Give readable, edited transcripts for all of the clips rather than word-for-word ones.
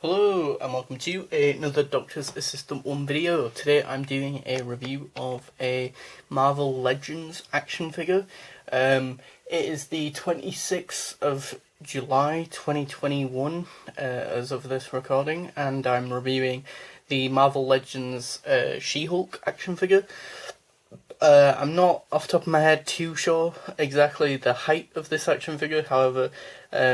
Hello and welcome to another Doctor's Assistant 1 video. Today I'm doing a review of a Marvel Legends action figure. It is the 26th of July 2021 as of this recording, and I'm reviewing the Marvel Legends She-Hulk action figure. I'm not off the top of my head too sure exactly the height of this action figure, however,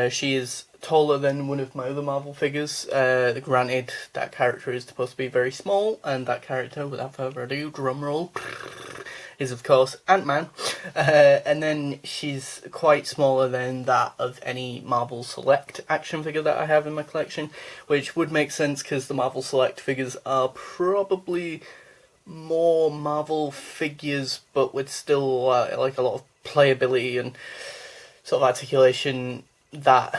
she is taller than one of my other Marvel figures. Granted, that character is supposed to be very small, and that character, without further ado, drumroll, is of course Ant-Man. And then she's quite smaller than that of any Marvel Select action figure that I have in my collection, which would make sense because the Marvel Select figures are probably more Marvel figures, but with still like a lot of playability and sort of articulation that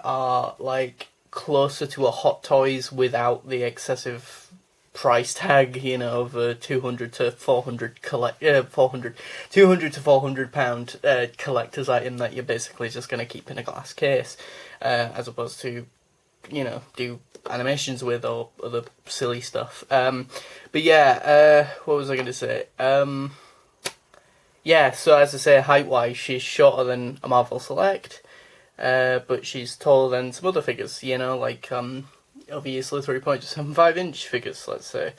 are like closer to a Hot Toys without the excessive price tag, you know, of 200 to 400 200 to 400 pound collector's item that you're basically just going to keep in a glass case, as opposed to, you know, do animations with or other silly stuff. But yeah, what was I going to say? Yeah, so as I say, height-wise, she's shorter than a Marvel Select, but she's taller than some other figures, you know, like, obviously 3.75 inch figures, let's say.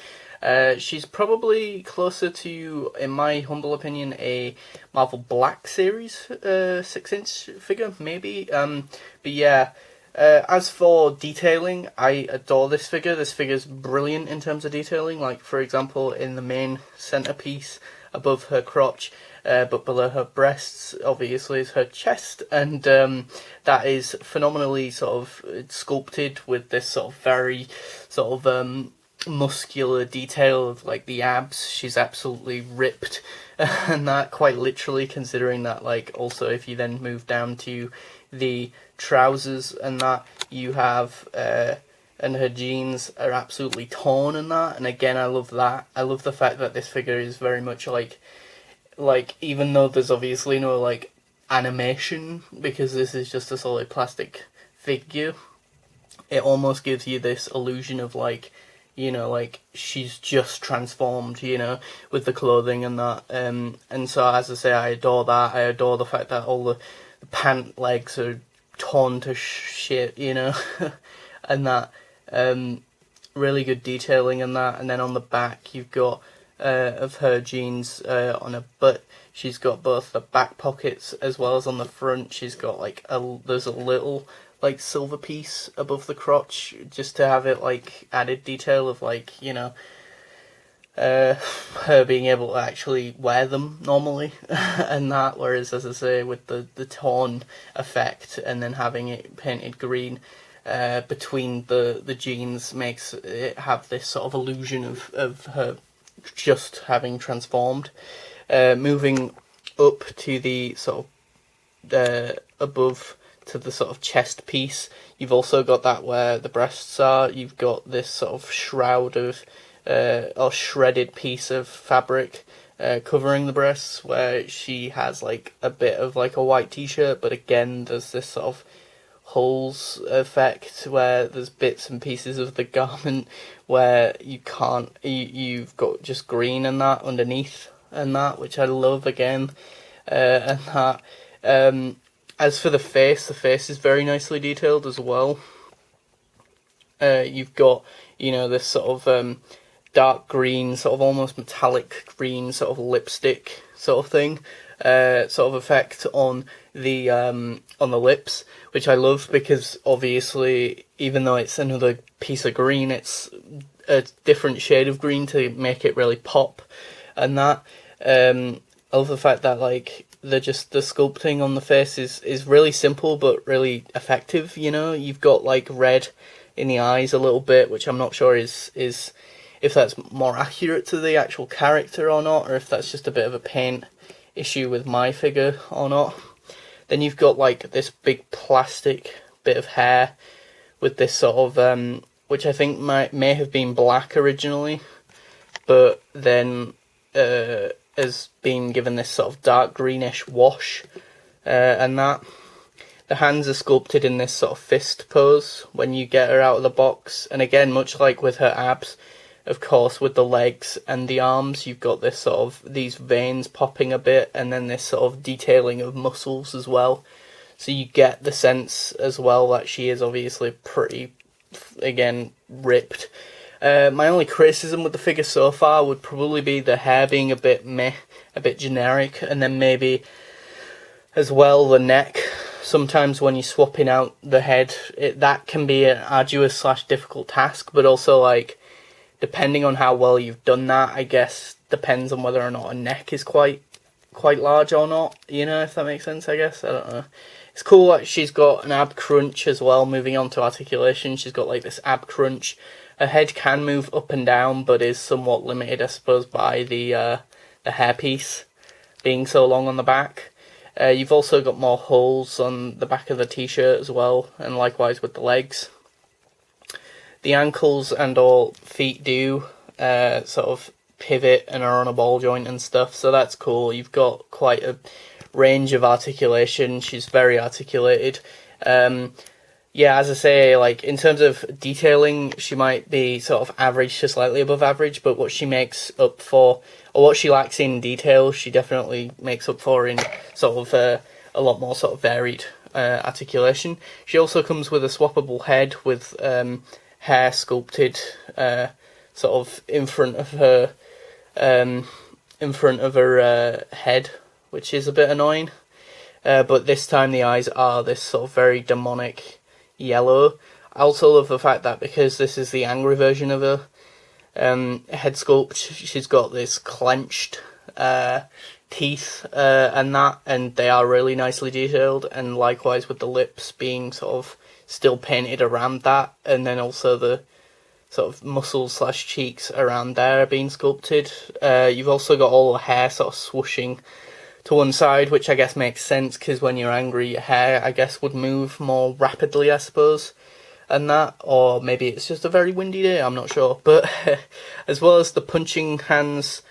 She's probably closer to, in my humble opinion, a Marvel Black Series 6-inch figure, maybe. But yeah, as for detailing, I adore this figure. This figure's brilliant in terms of detailing. Like, for example, in the main centerpiece above her crotch, but below her breasts, obviously, is her chest, and that is phenomenally sort of sculpted with this sort of very sort of muscular detail of like the abs. She's absolutely ripped, and that quite literally, considering that, like, also if you then move down to the trousers and that, you have and her jeans are absolutely torn and that, and again, I love that. I love the fact that this figure is very much like even though there's obviously no like animation, because this is just a solid plastic figure, it almost gives you this illusion of like, you know, like she's just transformed, you know, with the clothing and that. And so, as I say, I adore that. I adore the fact that all the pant legs are torn to shit, you know, and that. Really good detailing in that. And then on the back, you've got of her jeans on her butt. She's got both the back pockets as well as on the front. She's got like there's a little like silver piece above the crotch, just to have it like added detail of like, you know, her being able to actually wear them normally and that, whereas, as I say, with the torn effect and then having it painted green between the jeans makes it have this sort of illusion of her just having transformed. Moving up to the sort of above to the sort of chest piece, you've also got that where the breasts are. You've got this sort of shroud of or shredded piece of fabric covering the breasts, where she has like a bit of like a white t-shirt, but again there's this sort of holes effect where there's bits and pieces of the garment where you can't, you've got just green and that underneath and that, which I love again. And that, as for the face is very nicely detailed as well. You've got, you know, this sort of dark green, sort of almost metallic green, sort of lipstick sort of thing, sort of effect on the lips, which I love, because obviously, even though it's another piece of green, it's a different shade of green to make it really pop, and that. I love the fact that like the sculpting on the face is really simple but really effective. You know, you've got like red in the eyes a little bit, which I'm not sure is if that's more accurate to the actual character or not, or if that's just a bit of a paint issue with my figure or not. Then you've got like this big plastic bit of hair with this sort of which I think may have been black originally, but then has been given this sort of dark greenish wash, and that the hands are sculpted in this sort of fist pose when you get her out of the box. And again, much like with her abs, of course, with the legs and the arms, you've got this sort of, these veins popping a bit, and then this sort of detailing of muscles as well. So you get the sense as well that she is obviously pretty, again, ripped. My only criticism with the figure so far would probably be the hair being a bit meh, a bit generic, and then maybe as well the neck. Sometimes when you're swapping out the head, that can be an arduous / difficult task, but also, like, depending on how well you've done that, I guess depends on whether or not a neck is quite large or not, you know, if that makes sense, I guess. I don't know. It's cool that she's got an ab crunch as well. Moving on to articulation, she's got like this ab crunch. Her head can move up and down, but is somewhat limited, I suppose, by the hairpiece being so long on the back. You've also got more holes on the back of the t-shirt as well, and likewise with the legs. The ankles and all feet do sort of pivot and are on a ball joint and stuff, so that's cool. You've got quite a range of articulation. She's very articulated. Yeah, as I say, like, in terms of detailing, she might be sort of average to slightly above average, but what she makes up for, or what she lacks in detail, she definitely makes up for in sort of a lot more sort of varied articulation. She also comes with a swappable head with hair sculpted sort of in front of her head, which is a bit annoying. But this time the eyes are this sort of very demonic yellow. I also love the fact that because this is the angry version of her head sculpt, she's got this clenched teeth and they are really nicely detailed, and likewise with the lips being sort of still painted around that, and then also the sort of muscles / cheeks around there are being sculpted. You've also got all the hair sort of swooshing to one side, which I guess makes sense because when you're angry, your hair, I guess, would move more rapidly, I suppose, and that, or maybe it's just a very windy day, I'm not sure. But as well as the punching hands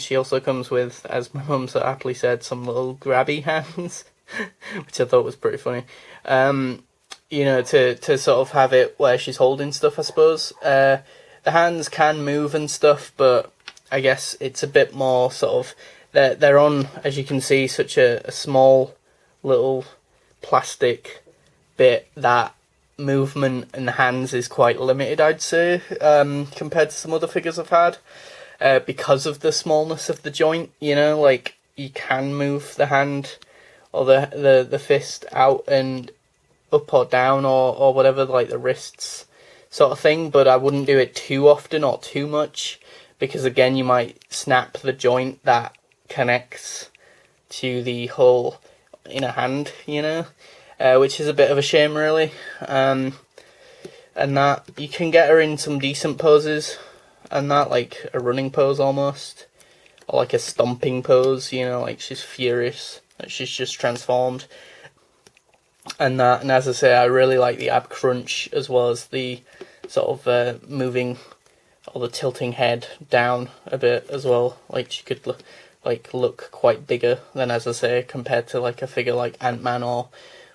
she also comes with, as my mum so aptly said, some little grabby hands, which I thought was pretty funny. You know, to sort of have it where she's holding stuff, I suppose. The hands can move and stuff, but I guess it's a bit more sort of, they're on, as you can see, such a small little plastic bit that movement in the hands is quite limited, I'd say, compared to some other figures I've had, because of the smallness of the joint. You know, like, you can move the hand or the fist out and up or down or whatever, like the wrists sort of thing, but I wouldn't do it too often or too much, because again you might snap the joint that connects to the whole inner hand, you know, which is a bit of a shame really. And that you can get her in some decent poses, and that, like a running pose almost, or like a stomping pose, you know, like she's furious, like she's just transformed. And that, and as I say, I really like the ab crunch as well as the sort of moving or the tilting head down a bit as well. Like she could look quite bigger than, as I say, compared to like a figure like Ant-Man or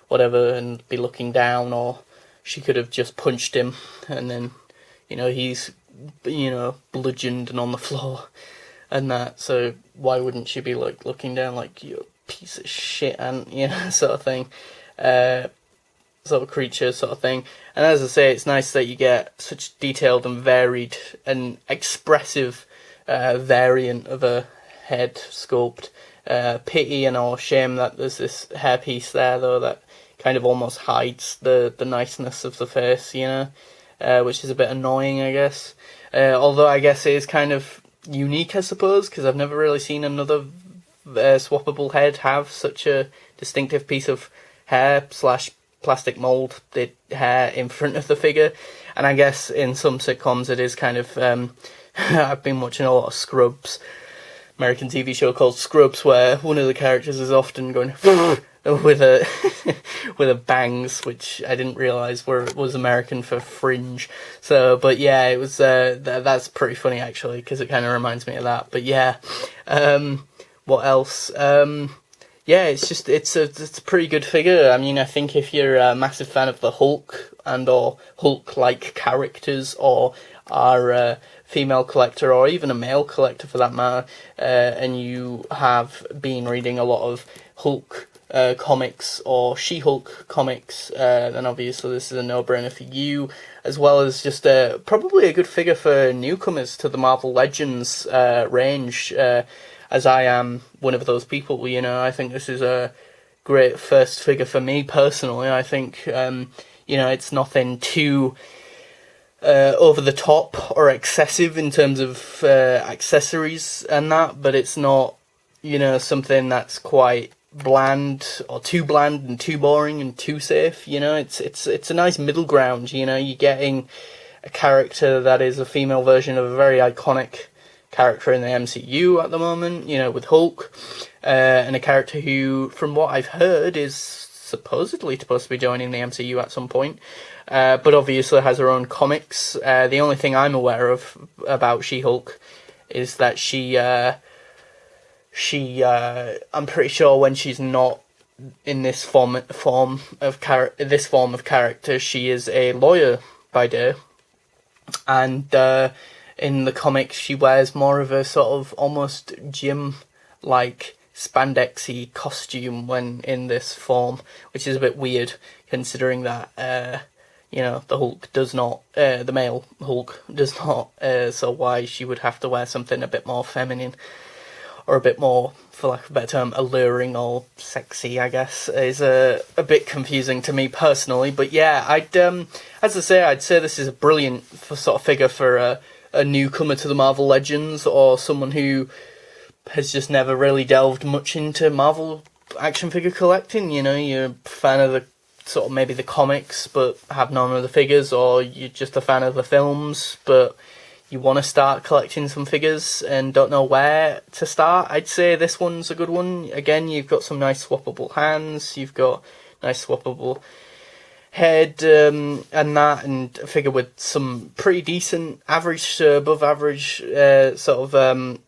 whatever, and be looking down, or she could have just punched him and then, you know, he's, you know, bludgeoned and on the floor and that. So why wouldn't she be like looking down like, you piece of shit, ant, you know, sort of thing. Sort of creature sort of thing. And as I say, it's nice that you get such detailed and varied and expressive variant of a head sculpt. Pity and all shame that there's this hairpiece there though that kind of almost hides the niceness of the face, you know, which is a bit annoying, I guess. Although I guess it is kind of unique, I suppose, because I've never really seen another swappable head have such a distinctive piece of hair / plastic mould did hair in front of the figure. And I guess in some sitcoms it is kind of I've been watching a lot of Scrubs, American TV show called Scrubs, where one of the characters is often going with a bangs, which I didn't realise was American for fringe. So, but yeah, it was that's pretty funny actually, because it kind of reminds me of that. But yeah, what else? yeah, it's a pretty good figure. I mean, I think if you're a massive fan of the Hulk and or Hulk-like characters, or are a female collector or even a male collector for that matter, and you have been reading a lot of Hulk comics or She-Hulk comics, then obviously this is a no-brainer for you, as well as just probably a good figure for newcomers to the Marvel Legends range. As I am one of those people, you know, I think this is a great first figure for me personally. I think, you know, it's nothing too over the top or excessive in terms of accessories and that, but it's not, you know, something that's quite bland or too bland and too boring and too safe. You know, it's a nice middle ground. You know, you're getting a character that is a female version of a very iconic character in the MCU at the moment, you know, with Hulk, and a character who, from what I've heard, is supposedly supposed to be joining the MCU at some point, but obviously has her own comics. The only thing I'm aware of about She-Hulk is that she I'm pretty sure when she's not in this form of character, she is a lawyer by day, and in the comics, she wears more of a sort of almost gym-like spandexy costume when in this form, which is a bit weird considering that, you know, the Hulk does not, the male Hulk does not, so why she would have to wear something a bit more feminine, or a bit more, for lack of a better term, alluring or sexy, I guess, is a bit confusing to me personally. But yeah, I'd say this is a brilliant sort of figure for a newcomer to the Marvel Legends, or someone who has just never really delved much into Marvel action figure collecting. You know, you're a fan of the sort of maybe the comics but have none of the figures, or you're just a fan of the films but you want to start collecting some figures and don't know where to start. I'd say this one's a good one. Again, you've got some nice swappable hands, you've got nice swappable head, and that, and a figure with some pretty decent average above average sort of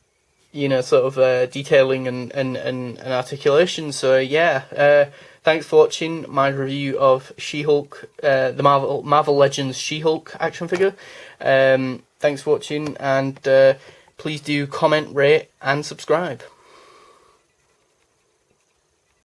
you know, sort of detailing and articulation. So yeah, thanks for watching my review of She-Hulk, the Marvel Legends She-Hulk action figure. Thanks for watching, and please do comment, rate and subscribe.